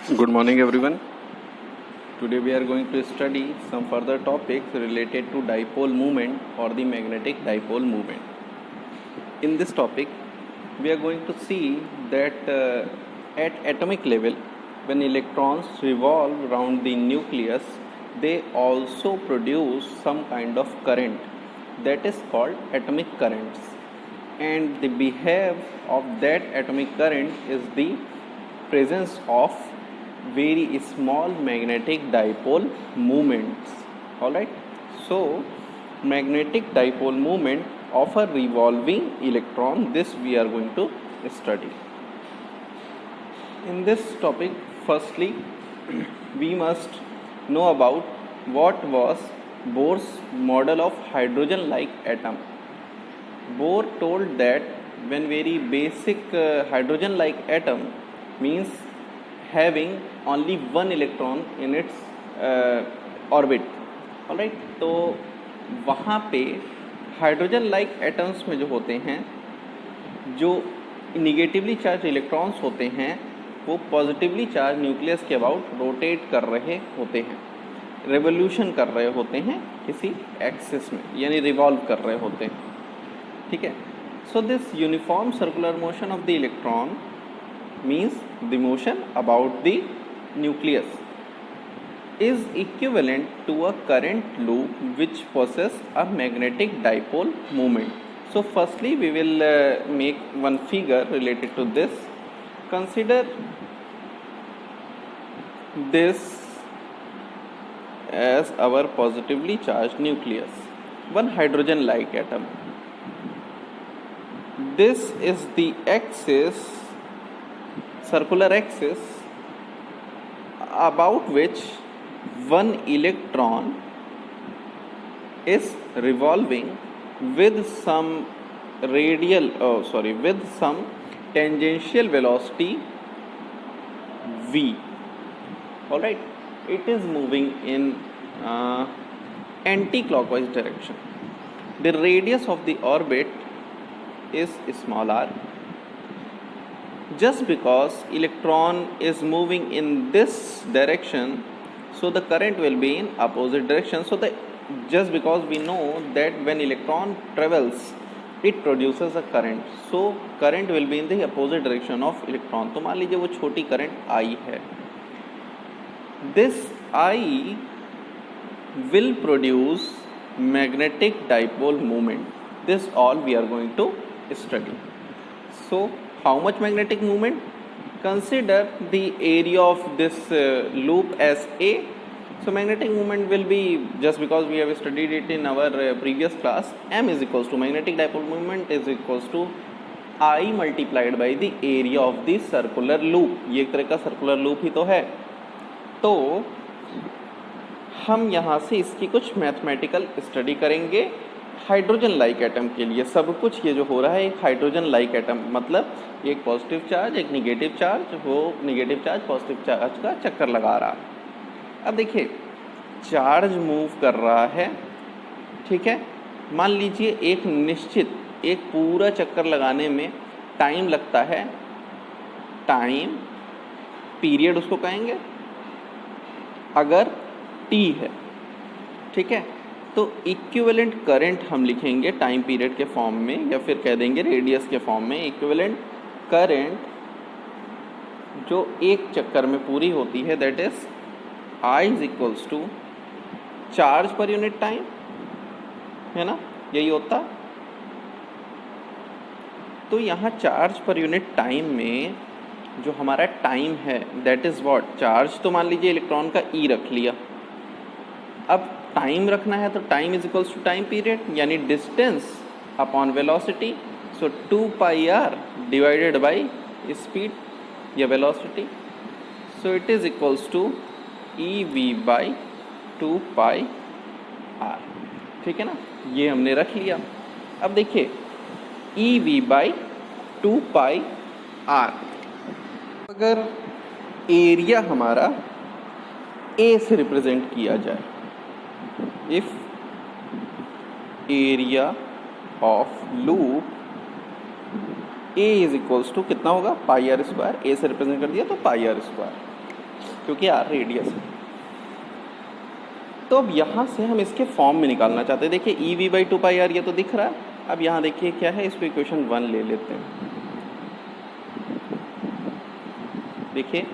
Good morning, everyone. Today we are going to study some further topics related to dipole moment or the magnetic dipole moment. In this topic, we are going to see that at atomic level, when electrons revolve around the nucleus, they also produce some kind of current that is called atomic currents. And the behavior of that atomic current is the presence of very small magnetic dipole moments. Alright, so magnetic dipole moment of a revolving electron, this we are going to study. In this topic, firstly we must know about what was Bohr's model of hydrogen like atom. Bohr told that when very basic hydrogen like atom means having only one electron in its orbit, alright, तो वहाँ पे hydrogen like atoms में जो होते हैं, जो negatively charge electrons होते हैं वो पॉजिटिवली चार्ज न्यूक्लियस के अबाउट रोटेट कर रहे होते हैं, रेवोल्यूशन कर रहे होते हैं किसी एक्सिस में, यानी रिवॉल्व कर रहे होते हैं. ठीक है. So this uniform circular motion of the electron means the motion about the nucleus is equivalent to a current loop which possesses a magnetic dipole moment. So firstly we will make one figure related to this. Consider this as our positively charged nucleus, one hydrogen like atom. This is the axis, circular axis about which one electron is revolving with some with some tangential velocity v. All right, it is moving in anti-clockwise direction. The radius of the orbit is small r. Just because electron is moving in this direction, so the current will be in opposite direction. So just because we know that when electron travels it produces a current, so current will be in the opposite direction of electron. तो मान लीजिए वो छोटी current I है, this I will produce magnetic dipole moment. This all we are going to study. So how much magnetic moment? Consider the area of this loop as A. So magnetic moment will be, just because we have studied it in our previous class, M is equals to magnetic dipole moment is equals to I multiplied by the area of the circular loop. ये एक तरह का circular loop ही तो है. तो हम यहाँ से इसकी कुछ मैथमेटिकल स्टडी करेंगे हाइड्रोजन लाइक एटम के लिए. सब कुछ ये जो हो रहा है एक हाइड्रोजन लाइक एटम, मतलब एक पॉजिटिव चार्ज एक निगेटिव चार्ज, वो निगेटिव चार्ज पॉजिटिव चार्ज का चक्कर लगा रहा. अब देखिए चार्ज मूव कर रहा है, ठीक है. मान लीजिए एक निश्चित एक पूरा चक्कर लगाने में टाइम लगता है, टाइम पीरियड उसको कहेंगे अगर t है, ठीक है. तो इक्विवेलेंट करंट हम लिखेंगे टाइम पीरियड के फॉर्म में, या फिर कह देंगे रेडियस के फॉर्म में. इक्विवेलेंट करंट जो एक चक्कर में पूरी होती है, that is I is equals to charge per unit time, है ना, यही होता. तो यहाँ चार्ज पर यूनिट टाइम में जो हमारा टाइम है दैट इज व्हाट, चार्ज तो मान लीजिए इलेक्ट्रॉन का E रख लिया. अब टाइम रखना है तो time is equals to time period, यानी distance upon velocity. So 2 pi R divided by speed या velocity. So it is equals to E we by 2 pi R. ठीक है ना, ये हमने रख लिया. अब देखिए E we by 2 pi R, अगर एरिया हमारा ए से रिप्रेजेंट किया जाए, if area of loop A is equals to कितना होगा, पाई आर स्क्वायर. ए से रिप्रेजेंट कर दिया तो पाई आर स्क्वायर. क्योंकि आर रेडियस है। तो अब यहाँ से हम इसके फॉर्म में निकालना चाहते हैं। देखिए ई वी बाई 2πr ये तो दिख रहा है। अब यहाँ देखिए क्या है, इसको इक्वेशन 1 ले लेते हैं। देखिए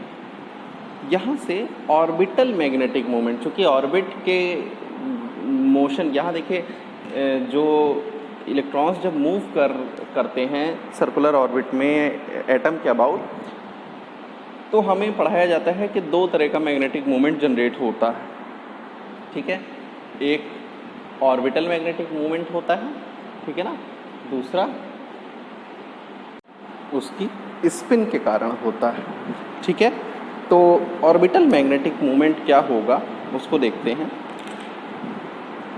यहाँ से ऑर्बिटल मैग्नेटिक मोमेंट, चूँकि ऑर्बिट के मोशन, यहाँ देखिए जो इलेक्ट्रॉन्स जब मूव करते हैं सर्कुलर ऑर्बिट में एटम के अबाउट, तो हमें पढ़ाया जाता है कि दो तरह का मैग्नेटिक मोमेंट जनरेट होता है। ठीक है, एक ऑर्बिटल मैग्नेटिक मोमेंट होता है, ठीक है ना, दूसरा उसकी स्पिन के कारण होता है। ठीक है, तो ऑर्बिटल मैग्नेटिक मोमेंट क्या होगा उसको देखते हैं।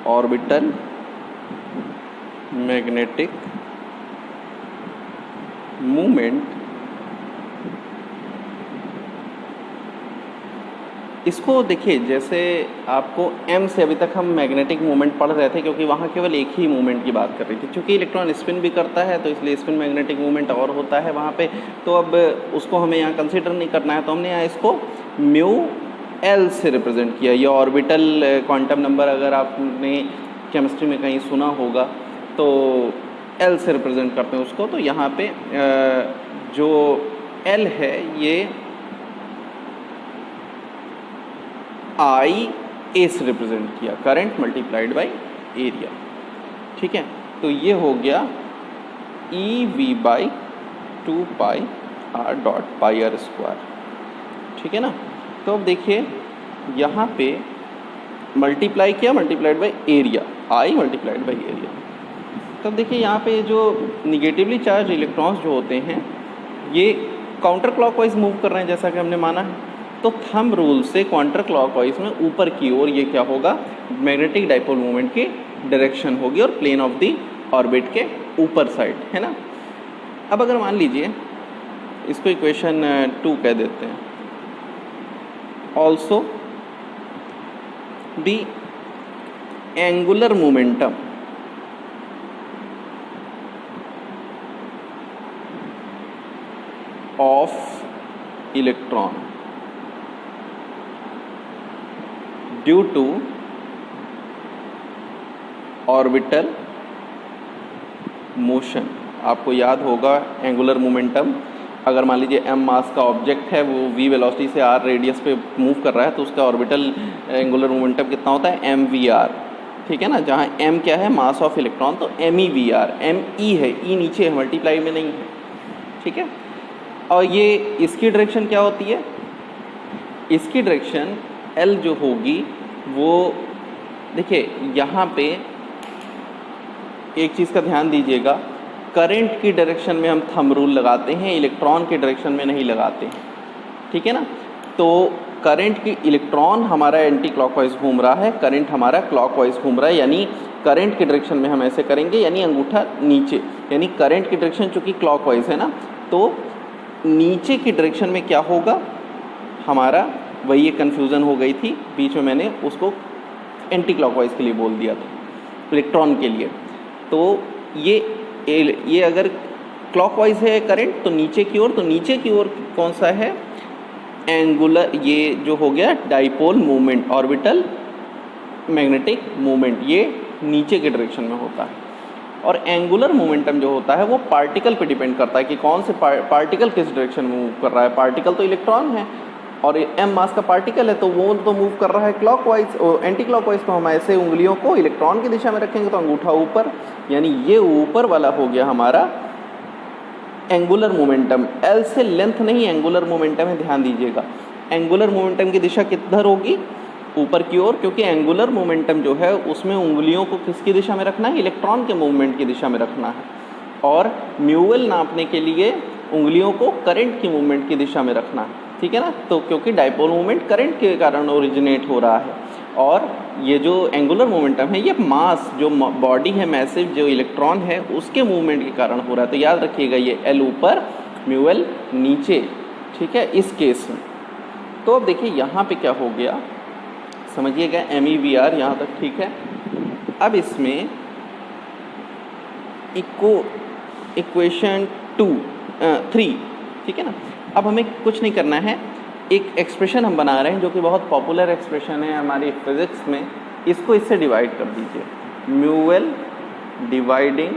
ऑर्बिटल मैग्नेटिक मोमेंट, इसको देखिए जैसे आपको m से अभी तक हम मैग्नेटिक मोमेंट पढ़ रहे थे, क्योंकि वहाँ केवल एक ही मोमेंट की बात कर रही थी। क्योंकि इलेक्ट्रॉन स्पिन भी करता है तो इसलिए स्पिन मैग्नेटिक मोमेंट और होता है वहाँ पे, तो अब उसको हमें यहाँ कंसीडर नहीं करना है। तो हमने यहाँ इसको म्यू एल से रिप्रेजेंट किया। ये ऑर्बिटल क्वांटम नंबर अगर आपने केमिस्ट्री में कहीं सुना होगा तो एल से रिप्रेजेंट करते हैं उसको। तो यहाँ पे जो एल है ये आई ए से रिप्रेजेंट किया, करंट मल्टीप्लाइड बाई एरिया। ठीक है, तो ये हो गया e we by 2πr dot pi r square. ठीक है ना, तो अब देखिए यहाँ पे मल्टीप्लाई किया, multiplied by area, I multiplied by area. तब देखिए यहाँ पे जो निगेटिवली चार्ज इलेक्ट्रॉन्स जो होते हैं ये काउंटर क्लॉकवाइज मूव कर रहे हैं जैसा कि हमने माना है। तो थंब रूल से काउंटर क्लॉकवाइज में ऊपर की ओर ये क्या होगा, मैग्नेटिक डाइपोल मोमेंट की डायरेक्शन होगी और प्लेन ऑफ द ऑर्बिट के ऊपर साइड, है ना। अब अगर मान लीजिए इसको इक्वेशन 2 कह देते हैं। Also the angular momentum of electron due to orbital motion. आपको याद होगा एंगुलर मोमेंटम, अगर मान लीजिए m मास का ऑब्जेक्ट है, वो v वेलोसिटी से r रेडियस पे मूव कर रहा है, तो उसका ऑर्बिटल एंगुलर मोमेंटम कितना होता है, mvr। ठीक है ना, जहाँ m क्या है, मास ऑफ इलेक्ट्रॉन, तो MEVR, ME है, E नीचे है, मल्टीप्लाई में नहीं है। ठीक है, और ये इसकी डायरेक्शन क्या होती है, इसकी डायरेक्शन L जो होगी वो, देखिए यहाँ पे एक चीज़ का ध्यान दीजिएगा, करंट की डायरेक्शन में हम थंब रूल लगाते हैं, इलेक्ट्रॉन की डायरेक्शन में नहीं लगाते हैं। ठीक है ना, तो करंट की, इलेक्ट्रॉन हमारा एंटी क्लॉकवाइज घूम रहा है, करंट हमारा क्लॉकवाइज घूम रहा है, यानी करंट की डायरेक्शन में हम ऐसे करेंगे, यानी अंगूठा नीचे, यानी करंट की डायरेक्शन चूँकि क्लॉकवाइज है ना, तो नीचे की डायरेक्शन में क्या होगा हमारा, वही एक कन्फ्यूज़न हो गई थी बीच में, मैंने उसको एंटी क्लॉकवाइज के लिए बोल दिया था इलेक्ट्रॉन के लिए। तो ये अगर क्लॉकवाइज है करंट तो नीचे की ओर, तो नीचे की ओर कौन सा है, एंगुलर, ये जो हो गया dipole movement, orbital magnetic movement, ये नीचे के डायरेक्शन में होता है। और एंगुलर मोमेंटम जो होता है वो पार्टिकल पे डिपेंड करता है कि कौन से पार्टिकल किस डायरेक्शन में मूव कर रहा है। पार्टिकल तो इलेक्ट्रॉन है और m मास का पार्टिकल है, तो वो तो मूव कर रहा है क्लॉकवाइज और एंटी क्लॉकवाइज। तो हम ऐसे उंगलियों को इलेक्ट्रॉन की दिशा में रखेंगे तो अंगूठा ऊपर, यानी ये ऊपर वाला हो गया हमारा एंगुलर मोमेंटम। L से लेंथ नहीं, एंगुलर मोमेंटम है, ध्यान दीजिएगा। एंगुलर मोमेंटम की दिशा किधर होगी, ऊपर की ओर, क्योंकि एंगुलर मोमेंटम जो है उसमें उंगलियों को किसकी दिशा में रखना है, इलेक्ट्रॉन के मूवमेंट की दिशा में रखना है। और म्यूएल नापने के लिए उंगलियों को करंट की मूवमेंट की दिशा में रखना है। ठीक है ना, तो क्योंकि डाइपोल मूवमेंट करंट के कारण ओरिजिनेट हो रहा है, और ये जो एंगुलर मोमेंटम है ये मास, जो बॉडी है मैसिव, जो इलेक्ट्रॉन है उसके मूवमेंट के कारण हो रहा है। तो याद रखिएगा ये L ऊपर, म्यूएल नीचे। ठीक है, इस केस में। तो अब देखिए यहाँ पे क्या हो गया, समझिएगा, MEVR यहाँ तक ठीक है। अब इसमें इक्वेशन 3, ठीक है ना। अब हमें कुछ नहीं करना है, एक एक्सप्रेशन हम बना रहे हैं जो कि बहुत पॉपुलर एक्सप्रेशन है हमारी फिजिक्स में, इसको इससे डिवाइड कर दीजिए, mu L dividing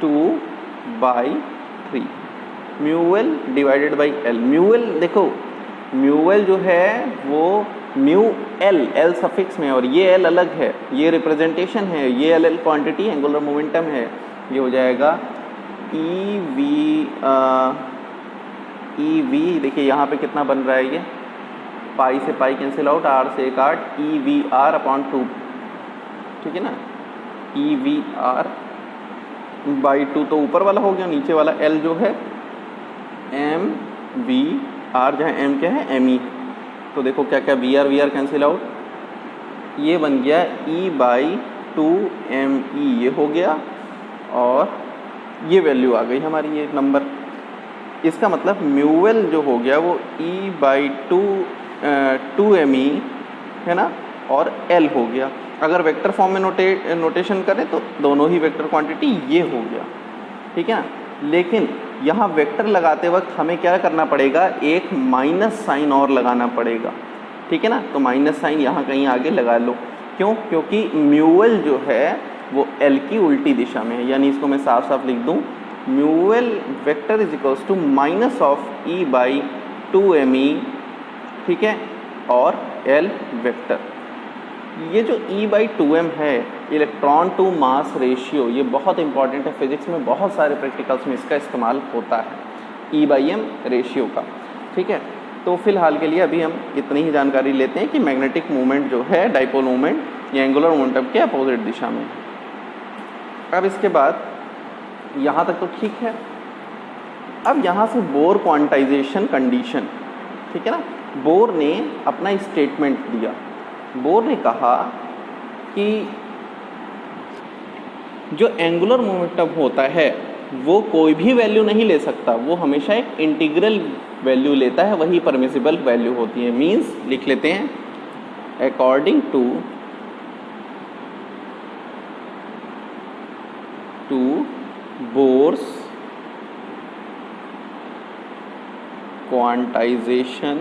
2/3, mu L divided by L. Mu L देखो, म्यू एल जो है वो म्यू एल सफिक्स में, और ये एल अलग है, ये रिप्रेजेंटेशन है, ये एल क्वांटिटी एंगुलर मोमेंटम है, ये हो जाएगा ई वी देखिए यहाँ पे कितना बन रहा है, ये पाई से पाई कैंसिल आउट, आर से एक आठ, ई वी आर अपॉन 2, ठीक है ना, ई वी आर बाई 2 तो ऊपर वाला हो गया, नीचे वाला एल जो है एम वी आर, जहाँ एम क्या है एम ई, तो देखो क्या क्या वी आर कैंसिल आउट, ये बन गया ई बाई 2 ये हो गया, और ये वैल्यू आ गई हमारी, ये नंबर। इसका मतलब म्यू एल जो हो गया वो ई बाई 2 है ना, और एल हो गया। अगर वेक्टर फॉर्म में नोटेशन करें तो दोनों ही वेक्टर क्वांटिटी ये हो गया, ठीक है ना। लेकिन यहाँ वेक्टर लगाते वक्त हमें क्या करना पड़ेगा, एक माइनस साइन और लगाना पड़ेगा, ठीक है ना। तो माइनस साइन यहाँ कहीं आगे लगा लो, क्यों, क्योंकि म्यू एल जो है वो एल की उल्टी दिशा में है, यानी इसको मैं साफ साफ लिख दूँ, mu l vector is equals to minus of e by 2 ठीक है, और एल वेक्टर। ये जो ई बाई 2 है, इलेक्ट्रॉन टू मास रेशियो, ये बहुत इंपॉर्टेंट है फिजिक्स में, बहुत सारे प्रैक्टिकल्स में इसका इस्तेमाल होता है, ई बाई एम रेशियो का, ठीक है। तो फिलहाल के लिए अभी हम इतनी ही जानकारी लेते हैं कि मैग्नेटिक मूवमेंट जो है, डाइपोल मूवमेंट या एंगुलर मोमेंटम के अपोजिट दिशा में। अब इसके बाद यहाँ तक तो ठीक है। अब यहाँ से बोर क्वांटाइजेशन कंडीशन, ठीक है ना। बोर ने अपना स्टेटमेंट दिया, बोर ने कहा कि जो एंगुलर मोमेंटम होता है वो कोई भी वैल्यू नहीं ले सकता, वो हमेशा एक इंटीग्रल वैल्यू लेता है, वही परमिसिबल वैल्यू होती है। मीन्स लिख लेते हैं, according to Bohr's quantization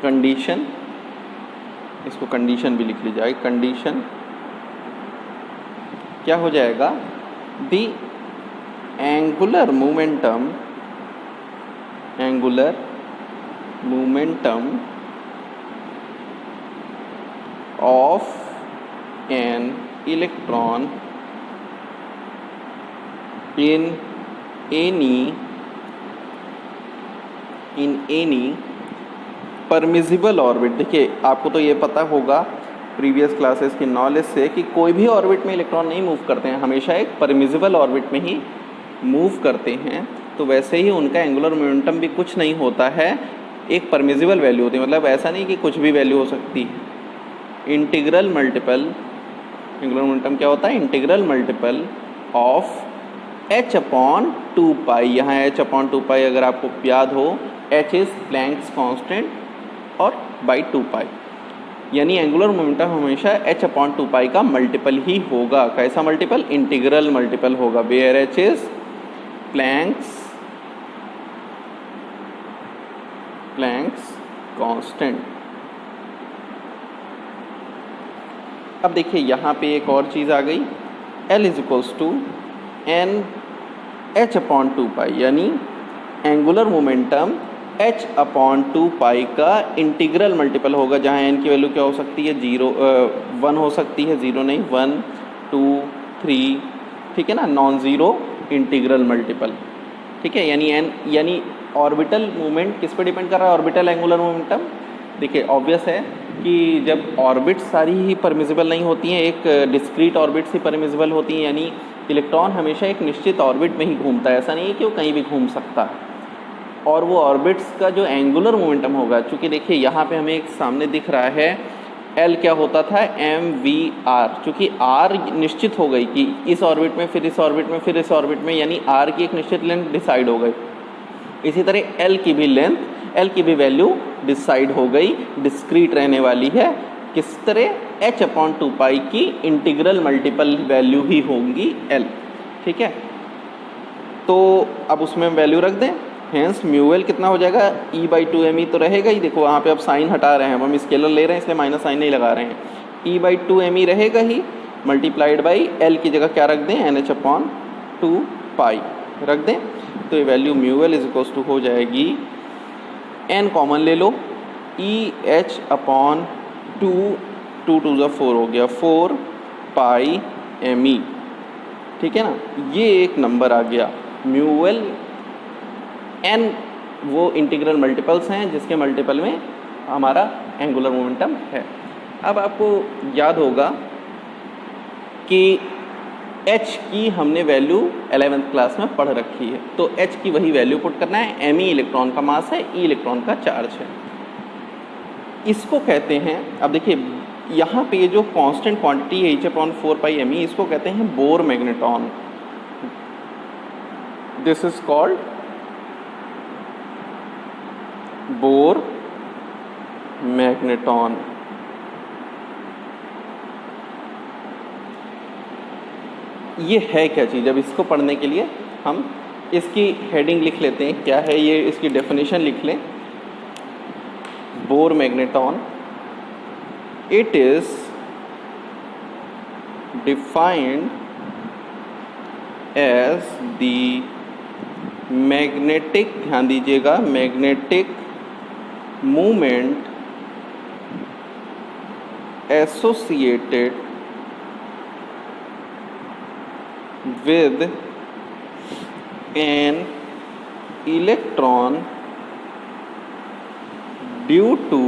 condition, इसको कंडीशन भी लिख ली जाए, कंडीशन क्या हो जाएगा, the angular momentum of an electron in any permissible orbit. देखिए आपको तो ये पता होगा प्रीवियस क्लासेस की नॉलेज से कि कोई भी ऑर्बिट में इलेक्ट्रॉन नहीं मूव करते हैं, हमेशा एक परमिसिबल ऑर्बिट में ही मूव करते हैं। तो वैसे ही उनका एंगुलर मोमेंटम भी कुछ नहीं होता है, एक परमिसिबल वैल्यू होती है, मतलब ऐसा नहीं कि कुछ भी वैल्यू हो सकती है। इंटीग्रल मल्टीपल, एंगुलर मोमेंटम क्या होता है, integral multiple of h upon 2π। यहाँ h अपॉन 2π अगर आपको याद हो, h इज़ प्लैंक्स कांस्टेंट और बाई 2π, यानी एंगुलर मोमेंटम हमेशा h अपॉन 2π का मल्टीपल ही होगा। कैसा मल्टीपल, इंटीग्रल मल्टीपल होगा, where h is Planck's constant. अब देखिए यहाँ पे एक और चीज़ आ गई, L is equals to n h upon 2π, यानी एंगुलर मोमेंटम h अपॉन 2π का इंटीग्रल मल्टीपल होगा, जहाँ n की वैल्यू क्या हो सकती है, 1 हो सकती है, 0 नहीं, 1 2 3, ठीक है ना, नॉन ज़ीरो इंटीग्रल मल्टीपल, ठीक है। यानी ऑर्बिटल मूवमेंट किस पे डिपेंड कर रहा है, ऑर्बिटल एंगुलर मोमेंटम। देखिए ऑब्वियस है कि जब ऑर्बिट सारी ही परमिसिबल नहीं होती हैं, एक डिस्क्रीट ऑर्बिट्स ही परमिसिबल होती हैं, यानी इलेक्ट्रॉन हमेशा एक निश्चित ऑर्बिट में ही घूमता है, ऐसा नहीं है कि वो कहीं भी घूम सकता है। और वो ऑर्बिट्स का जो एंगुलर मोमेंटम होगा, चूँकि देखिए यहाँ पे हमें एक सामने दिख रहा है एल क्या होता था, mv/r, चूँकि r निश्चित हो गई कि इस ऑर्बिट में, फिर इस ऑर्बिट में, फिर इस ऑर्बिट में, यानी r की एक निश्चित लेंथ डिसाइड हो गई। इसी तरह l की भी लेंथ, l की भी वैल्यू डिसाइड हो गई, डिस्क्रीट रहने वाली है। किस तरह, h अपॉन 2π की इंटीग्रल मल्टीपल वैल्यू ही होंगी l, ठीक है। तो अब उसमें वैल्यू रख दें, हेंस म्यूएल कितना हो जाएगा, E/2me तो रहेगा ही। देखो वहाँ पे अब साइन हटा रहे हैं, अब हम स्केलर ले रहे हैं इसलिए माइनस साइन नहीं लगा रहे हैं। E/2me रहेगा ही, मल्टीप्लाइड बाई एल की जगह क्या रख दें, NH/2 रख दें। तो ये वैल्यू म्यूएल इज इक्वल्स टू हो जाएगी, n कॉमन ले लो, EH/2, 2 2 ज़ा 4 हो गया, 4πme। ठीक है ना, ये एक नंबर आ गया। म्यूएल n वो इंटीग्रल मल्टीपल्स हैं जिसके मल्टीपल में हमारा एंगुलर मोमेंटम है। अब आपको याद होगा कि h की हमने वैल्यू 11th क्लास में पढ़ रखी है, तो h की वही वैल्यू पुट करना है। me इलेक्ट्रॉन का मास है, e इलेक्ट्रॉन का चार्ज है। इसको कहते हैं, अब देखिए यहाँ पे ये जो कांस्टेंट क्वांटिटी है H/4πme, इसको कहते हैं bore magneton. This is called bore magneton. ये है क्या चीज़, अब इसको पढ़ने के लिए हम इसकी हेडिंग लिख लेते हैं, क्या है ये, इसकी डेफिनेशन लिख लें। Bohr magneton, it is defined as the magnetic, ध्यान दीजिएगा, magnetic movement associated with an electron due to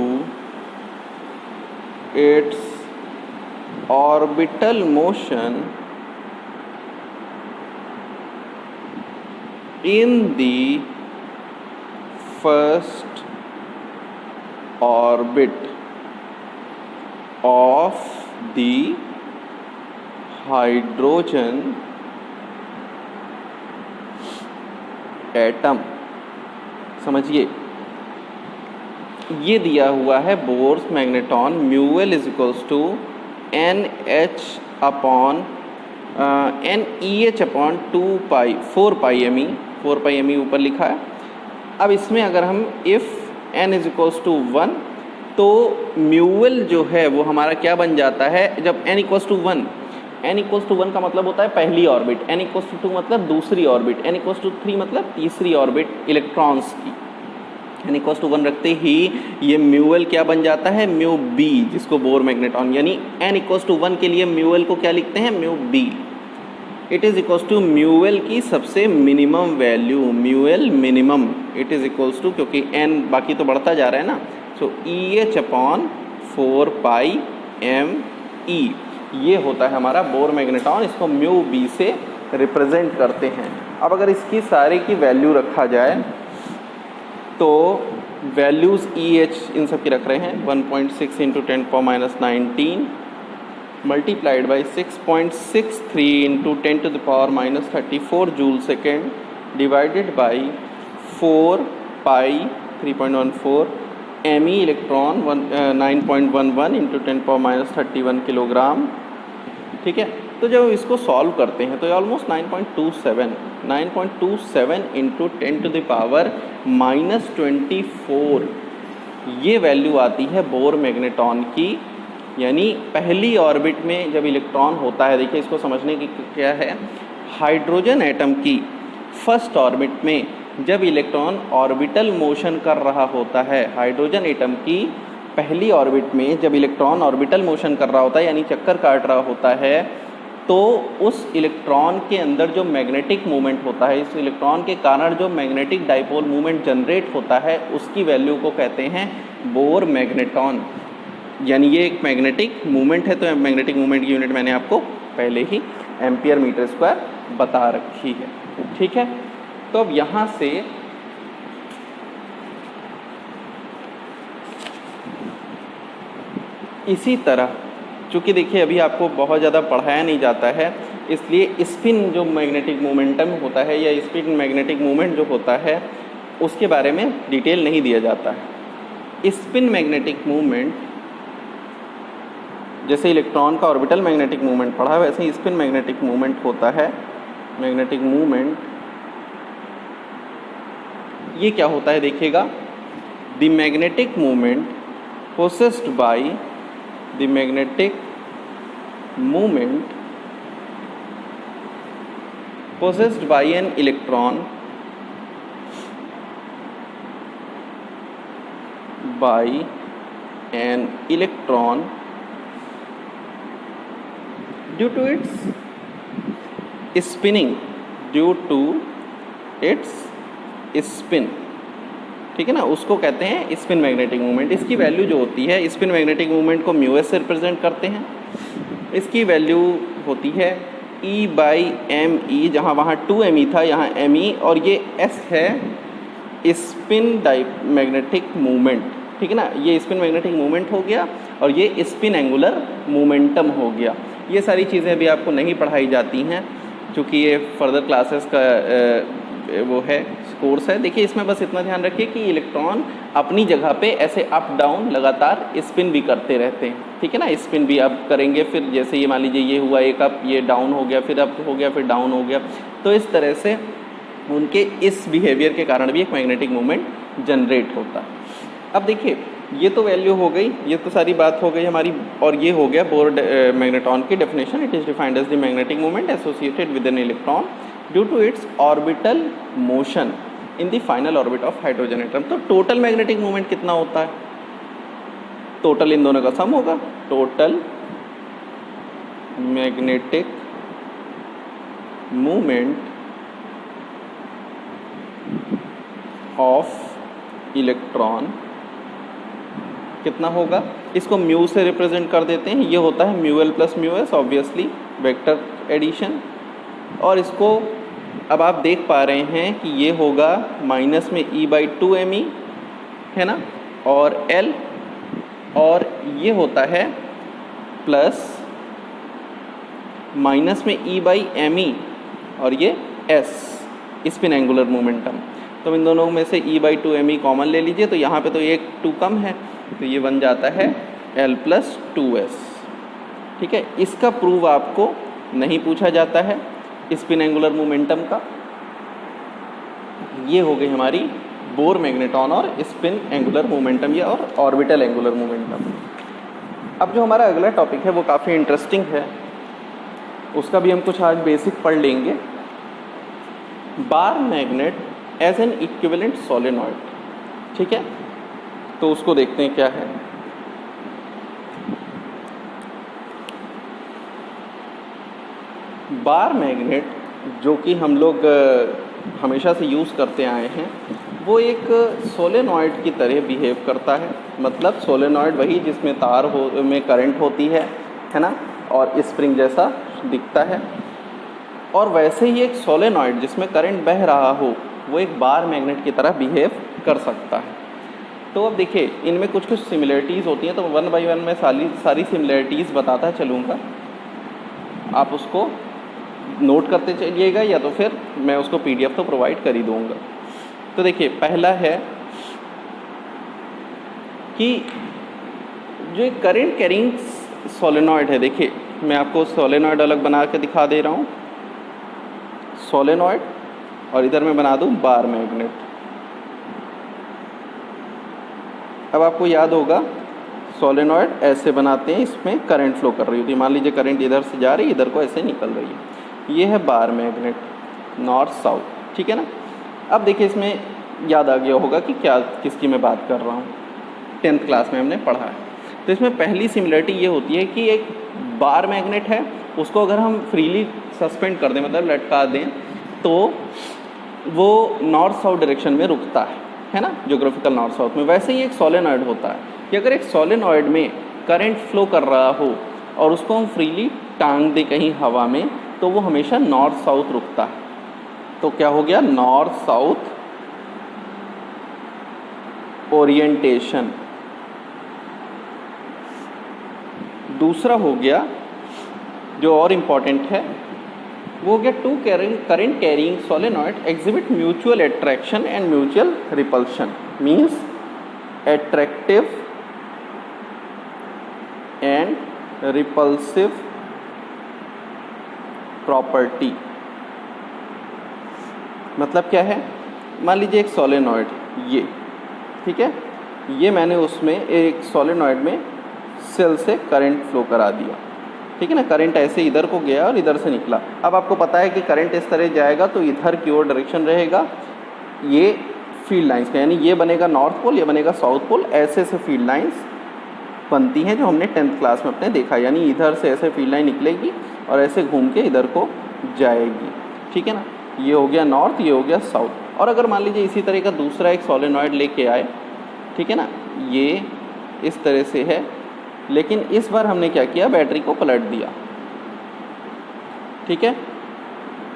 its orbital motion in the first orbit of the hydrogen atom. समझिए, ये दिया हुआ है Bohr's magneton, mu L is equals to NEH/2 4πme, 4πme ऊपर लिखा है। अब इसमें अगर हम if n is equals to 1, तो म्यूएल जो है वो हमारा क्या बन जाता है, जब n equals to 1, n equals to 1 का मतलब होता है पहली ऑर्बिट, n इक्वल्स टू 2 मतलब दूसरी ऑर्बिट, n इक्वल्स टू 3 मतलब तीसरी ऑर्बिट इलेक्ट्रॉन्स की। n इक्वल्स टू 1 रखते ही ये म्यूएल क्या बन जाता है, म्यू बी, जिसको बोर मैग्नेटॉन, यानी n इक्वल्स टू 1 के लिए म्यूएल को क्या लिखते हैं, mu B. It is equals to mu L की सबसे minimum value, mu L minimum, it is equals to, क्योंकि n बाकी तो बढ़ता जा रहा है ना, सो EH/4πme, ये होता है हमारा बोर मैग्नेटॉन। इसको म्यू बी से रिप्रेजेंट करते हैं। अब अगर इसकी सारे की वैल्यू रखा जाए तो वैल्यूज़ EH इन सब की रख रहे हैं, 1.6 × 10⁻19 multiplied by 6.63 × 10⁻34 joule second divided by 4π3.14 me electron 9.11 × 10⁻31 kilogram. ठीक है, तो जब इसको सॉल्व करते हैं तो ये ऑलमोस्ट 9.27 × 10⁻24 ये वैल्यू आती है बोर मैग्नेटॉन की। यानी पहली ऑर्बिट में जब इलेक्ट्रॉन होता है, देखिए इसको समझने की क्या है, हाइड्रोजन एटम की फर्स्ट ऑर्बिट में जब इलेक्ट्रॉन ऑर्बिटल मोशन कर रहा होता है, हाइड्रोजन एटम की पहली ऑर्बिट में जब इलेक्ट्रॉन ऑर्बिटल मोशन कर रहा होता है यानी चक्कर काट रहा होता है, तो उस इलेक्ट्रॉन के अंदर जो मैग्नेटिक मूवमेंट होता है, इस इलेक्ट्रॉन के कारण जो मैग्नेटिक डाइपोल मूवमेंट जनरेट होता है, उसकी वैल्यू को कहते हैं बोर मैग्नेटॉन। यानी ये एक मैग्नेटिक मूवमेंट है, तो मैग्नेटिक मूवमेंट की यूनिट मैंने आपको पहले ही एम्पियर मीटर स्क्वायर बता रखी है। ठीक है, तो अब यहाँ से इसी तरह, चूँकि देखिए अभी आपको बहुत ज़्यादा पढ़ाया नहीं जाता है, इसलिए स्पिन जो मैग्नेटिक मोमेंटम होता है या स्पिन मैग्नेटिक मूवमेंट जो होता है उसके बारे में डिटेल नहीं दिया जाता है। स्पिन मैग्नेटिक मूवमेंट, जैसे इलेक्ट्रॉन का ऑर्बिटल मैग्नेटिक मूवमेंट पढ़ा, वैसे ही स्पिन मैग्नेटिक मूवमेंट होता है। मैग्नेटिक मूवमेंट ये क्या होता है देखिएगा, the magnetic moment possessed by the magnetic moment possessed by an electron due to its spinning, due to its spin, ठीक है ना, उसको कहते हैं स्पिन मैग्नेटिक मोमेंट। इसकी वैल्यू जो होती है, स्पिन मैग्नेटिक मोमेंट को म्यू एस से रिप्रेजेंट करते हैं। इसकी वैल्यू होती है E/m/e, जहाँ वहाँ 2m था, यहाँ m/e, और ये s है स्पिन मैग्नेटिक मोमेंट, ठीक है ना। ये स्पिन मैग्नेटिक मोमेंट हो गया और ये स्पिन एंगुलर मोमेंटम हो गया। ये सारी चीज़ें अभी आपको नहीं पढ़ाई जाती हैं क्योंकि ये फर्दर क्लासेस का वो है, कोर्स है। देखिए इसमें बस इतना ध्यान रखिए कि इलेक्ट्रॉन अपनी जगह पे ऐसे अप डाउन लगातार स्पिन भी करते रहते हैं, ठीक है ना। स्पिन भी अप करेंगे, फिर जैसे ये मान लीजिए ये हुआ एक अप, ये डाउन हो गया, फिर अप हो गया, फिर डाउन हो गया। तो इस तरह से उनके इस बिहेवियर के कारण भी एक मैग्नेटिक मोमेंट जनरेट होता है। अब देखिए ये तो वैल्यू हो गई, ये तो सारी बात हो गई हमारी, और ये हो गया बोर मैग्नेट्रॉन की definition. It is defined as the magnetic moment associated with an electron due to its orbital motion in the final orbit of hydrogen atom. तो टोटल मैग्नेटिक मोमेंट कितना होता है? टोटल इन दोनों का सम होगा, total magnetic moment of electron कितना होगा? इसको म्यू से रिप्रेजेंट कर देते हैं, ये होता है mu l plus mu s, obviously vector addition. और इसको अब आप देख पा रहे हैं कि ये होगा माइनस में E/2me, है ना, और L, और ये होता है प्लस माइनस में E/me, और ये S स्पिन एंगुलर मोमेंटम। तो इन दोनों में से E/2me कॉमन ले लीजिए, तो यहाँ पे तो एक 2 कम है, तो ये बन जाता है L + 2s, ठीक है। इसका प्रूव आपको नहीं पूछा जाता है स्पिन एंगुलर मोमेंटम का। ये हो गई हमारी बोर मैग्नेट्रॉन और स्पिन एंगुलर मोमेंटम, ये और ऑर्बिटल एंगुलर मोमेंटम। अब जो हमारा अगला टॉपिक है वो काफ़ी इंटरेस्टिंग है, उसका भी हम कुछ आज बेसिक पढ़ लेंगे। Bar magnet as an equivalent solenoid, ठीक है। तो उसको देखते हैं क्या है। बार मैग्नेट जो कि हम लोग हमेशा से यूज़ करते आए हैं, वो एक सोलेनॉइड की तरह बिहेव करता है। मतलब सोलेनॉइड वही जिसमें तार में करंट होती है ना, और स्प्रिंग जैसा दिखता है। और वैसे ही एक सोलेनॉइड जिसमें करंट बह रहा हो, वो एक बार मैग्नेट की तरह बिहेव कर सकता है। तो अब देखिए इनमें कुछ कुछ सिमिलरिटीज़ होती हैं, तो 1 बाय 1 मैं सारी सिमिलरिटीज़ बताता चलूँगा, आप उसको नोट करते चलिएगा, या तो फिर मैं उसको PDF तो प्रोवाइड कर ही दूँगा। तो देखिए पहला है कि जो एक करंट कैरिंग सोलेनॉइड है, देखिए मैं आपको सोलेनॉइड अलग बना के दिखा दे रहा हूँ, सोलेनॉइड, और इधर मैं बना दूँ बार मैग्नेट। अब आपको याद होगा सोलेनॉइड ऐसे बनाते हैं, इसमें करंट फ्लो कर रही होती है। मान लीजिए करंट इधर से जा रही है, इधर को ऐसे निकल रही है। ये है बार मैग्नेट, नॉर्थ साउथ, ठीक है ना। अब देखिए इसमें याद आ गया होगा कि क्या किसकी मैं बात कर रहा हूँ, 10th क्लास में हमने पढ़ा है। तो इसमें पहली सिमिलरिटी ये होती है कि एक बार मैग्नेट है, उसको अगर हम फ्रीली सस्पेंड कर दें, मतलब लटका दें, तो वो नॉर्थ साउथ डायरेक्शन में रुकता है ना, ज्योग्राफिकल नॉर्थ साउथ में। वैसे ही एक सोलेनॉइड होता है कि अगर एक सोलेनॉइड में करंट फ्लो कर रहा हो और उसको हम फ्रीली टांग दें कहीं हवा में, तो वो हमेशा नॉर्थ साउथ रुकता है। तो क्या हो गया, नॉर्थ साउथ ओरिएंटेशन। दूसरा हो गया जो और इम्पॉर्टेंट है, वो हो गया 2 current carrying solenoid exhibit mutual attraction and mutual repulsion. Means attractive and repulsive property. मतलब क्या है मान लीजिए एक सोलेनॉइड ये, ठीक है, ये मैंने उसमें एक सोलेनॉइड में सेल से करंट फ्लो करा दिया, ठीक है ना। करंट ऐसे इधर को गया और इधर से निकला। अब आपको पता है कि करंट इस तरह जाएगा तो इधर की ओर डायरेक्शन रहेगा ये फील्ड लाइंस का, यानी ये बनेगा नॉर्थ पोल, ये बनेगा साउथ पोल। ऐसे से फील्ड लाइंस बनती हैं जो हमने 10th क्लास में अपने देखा, यानी इधर से ऐसे फील्ड लाइन निकलेगी और ऐसे घूम के इधर को जाएगी, ठीक है ना। ये हो गया नॉर्थ, ये हो गया साउथ। और अगर मान लीजिए इसी तरह का दूसरा एक सोलेनॉइड लेके आए, ठीक है ना, ये इस तरह से है, लेकिन इस बार हमने क्या किया, बैटरी को पलट दिया, ठीक है।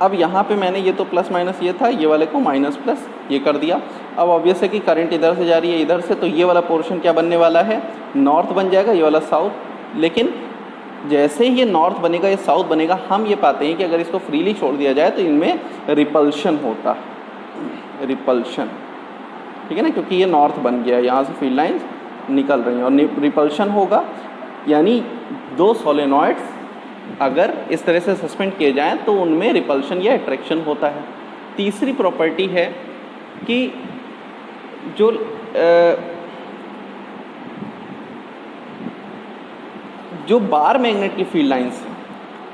अब यहाँ पे मैंने ये तो प्लस माइनस ये था, ये वाले को माइनस प्लस ये कर दिया। अब ऑब्वियस है कि करंट इधर से जा रही है इधर से, तो ये वाला पोर्शन क्या बनने वाला है, नॉर्थ बन जाएगा, ये वाला साउथ। लेकिन जैसे ही ये नॉर्थ बनेगा ये साउथ बनेगा, हम ये पाते हैं कि अगर इसको फ्रीली छोड़ दिया जाए तो इनमें रिपल्शन होता है, रिपल्शन, ठीक है ना, क्योंकि ये नॉर्थ बन गया है, यहाँ से फील्ड लाइंस निकल रही हैं और रिपल्शन होगा। यानी दो सोलेनॉइड्स अगर इस तरह से सस्पेंड किए जाएं तो उनमें रिपल्शन या अट्रैक्शन होता है। तीसरी प्रॉपर्टी है कि जो बार मैग्नेट की फील्ड लाइंस,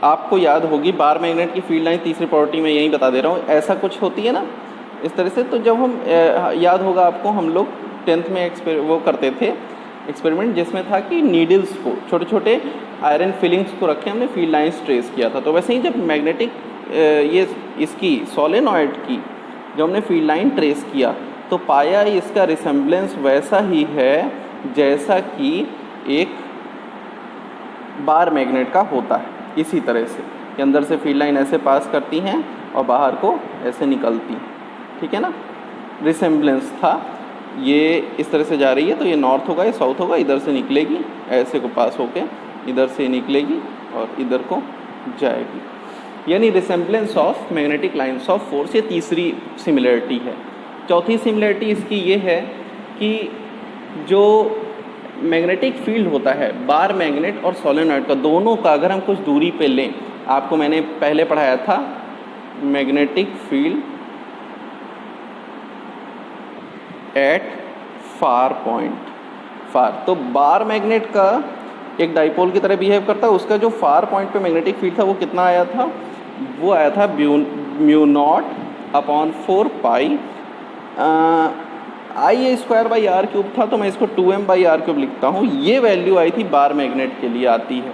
आपको याद होगी बार मैग्नेट की फील्ड लाइन, तीसरी प्रॉपर्टी में यही बता दे रहा हूँ, ऐसा कुछ होती है ना इस तरह से। तो जब हम याद होगा आपको, हम लोग 10th में वो करते थे एक्सपेरिमेंट, जिसमें था कि नीडल्स को, छोटे छोटे आयरन फिलिंग्स को रख के हमने फील्ड लाइंस ट्रेस किया था। तो वैसे ही जब मैग्नेटिक ये इसकी सोलेनॉइड की जब हमने फील्ड लाइन ट्रेस किया तो पाया इसका रिसेम्बलेंस वैसा ही है जैसा कि एक बार मैग्नेट का होता है। इसी तरह से कि अंदर से फील्ड लाइन ऐसे पास करती हैं और बाहर को ऐसे निकलती हैं, ठीक है ना, रिसेम्बलेंस था। ये इस तरह से जा रही है तो ये नॉर्थ होगा, ये साउथ होगा, इधर से निकलेगी, ऐसे को पास होके इधर से निकलेगी और इधर को जाएगी, यानी resemblance of magnetic lines of force. ये तीसरी सिमिलरिटी है। चौथी सिमिलरिटी इसकी ये है कि जो मैग्नेटिक फील्ड होता है बार मैग्नेट और सोलेनॉइड का, दोनों का अगर हम कुछ दूरी पे लें, आपको मैंने पहले पढ़ाया था magnetic field at far point, far, तो बार मैग्नेट का एक डाइपोल की तरह बिहेव करता है। उसका जो फार पॉइंट पे मैग्नेटिक फील्ड था वो कितना आया था, वो आया था mu naught upon 4 pi i square by r cube था, तो मैं इसको 2m बाई आर क्यूब लिखता हूँ। ये वैल्यू आई थी बार मैग्नेट के लिए आती है।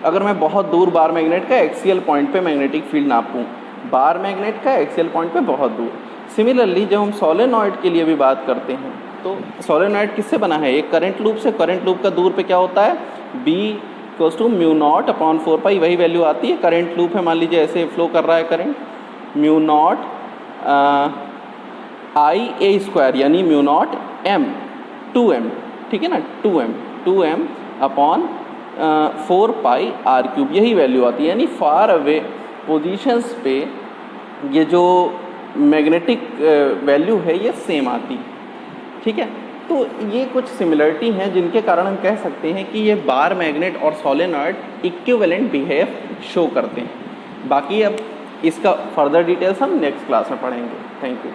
अगर मैं बहुत दूर बार मैग्नेट का एक्सियल पॉइंट पे मैग्नेटिक फील्ड नापूँ, बार मैग्नेट का एक्सियल पॉइंट पे बहुत दूर। सिमिलरली जब हम सोलेनॉइड के लिए भी बात करते हैं तो सोलेनॉइड किससे बना है, एक करंट लूप से। करंट लूप का दूर पे क्या होता है, b equals to mu naught upon 4 pi, वही वैल्यू आती है। करंट लूप है, मान लीजिए ऐसे फ्लो कर रहा है current, mu naught i a square यानी म्यू नॉट m 2m, ठीक है ना, 2m upon 4 pi r cube, यही वैल्यू आती है। यानी फार अवे पोजीशंस पे ये जो मैग्नेटिक वैल्यू है ये सेम आती है, ठीक है। तो ये कुछ सिमिलरिटी हैं जिनके कारण हम कह सकते हैं कि ये बार मैग्नेट और सोलेनॉइड इक्विवेलेंट बिहेव शो करते हैं। बाकी अब इसका फर्दर डिटेल्स हम नेक्स्ट क्लास में पढ़ेंगे। Thank you.